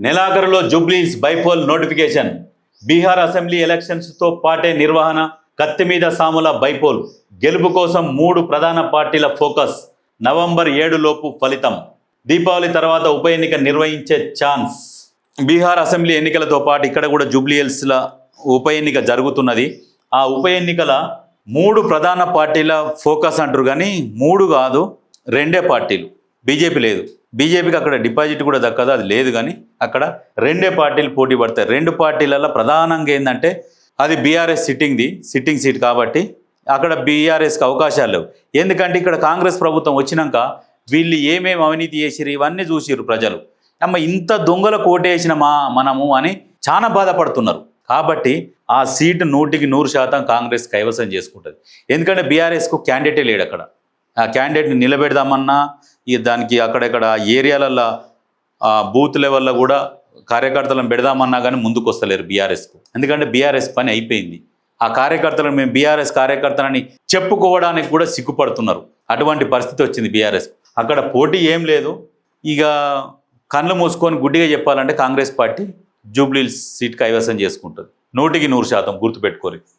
నెలాఖరులో జూబ్లీస్ bypoll notification. Bihar assembly ఎలక్షన్స్తో పాటే నిర్వహణ. కత్తి మీద సాముల బైపోల్. గెలుపు కోసం 3 ప్రధాన పార్టీల ఫోకస్. నవంబర్ 7 లోపు ఫలితం. దీపావళి తర్వాత ఉప ఎన్నిక నిర్వహించే ఛాన్స్. బీహార్ అసెంబ్లీ ఎన్నికలతో పాటు ఇక్కడ కూడా జూబ్లీహిల్స్ల ఉప ఎన్నిక జరుగుతున్నది. ఆ ఉప ఎన్నికల 3 ప్రధాన పార్టీల ఫోకస్ అంటారు, కానీ 3 కాదు, 2 పార్టీలు. బీజేపీ లేదు. బీజేపీకి అక్కడ డిపాజిట్ కూడా దక్కదు, అది లేదు. కానీ అక్కడ 2 పార్టీలు పోటీ పడతాయి. 2 పార్టీలలో ప్రధానంగా ఏంటంటే అది బీఆర్ఎస్ సిట్టింగ్ సీట్ కాబట్టి అక్కడ బీఆర్ఎస్కి అవకాశాలు లేవు. ఎందుకంటే ఇక్కడ కాంగ్రెస్ ప్రభుత్వం వచ్చినాక వీళ్ళు ఏమేమి అవినీతి చేసిరు ఇవన్నీ చూసిరు ప్రజలు. అమ్మ ఇంత దొంగల కోటేసిన మనము అని చాలా బాధపడుతున్నారు. కాబట్టి ఆ సీటు 100% కాంగ్రెస్ కైవసం చేసుకుంటుంది. ఎందుకంటే బీఆర్ఎస్కు క్యాండిడేటే లేడు అక్కడ. ఆ క్యాండిడేట్ని నిలబెడదామన్నా దానికి అక్కడక్కడ ఏరియాలలో బూత్ లెవెల్లో కూడా కార్యకర్తలను పెడదామన్నా కానీ ముందుకు వస్తలేరు బీఆర్ఎస్కు. ఎందుకంటే బీఆర్ఎస్ పని అయిపోయింది. ఆ కార్యకర్తలను మేము బీఆర్ఎస్ కార్యకర్తలని చెప్పుకోవడానికి కూడా సిగ్గుపడుతున్నారు. అటువంటి పరిస్థితి వచ్చింది బీఆర్ఎస్. అక్కడ పోటీ ఏం లేదు. ఇక కళ్ళు మూసుకొని గుడ్డిగా చెప్పాలంటే కాంగ్రెస్ పార్టీ జూబ్లీహిల్స్ సీట్ కైవసం చేసుకుంటుంది 100% గుర్తుపెట్టుకోరు.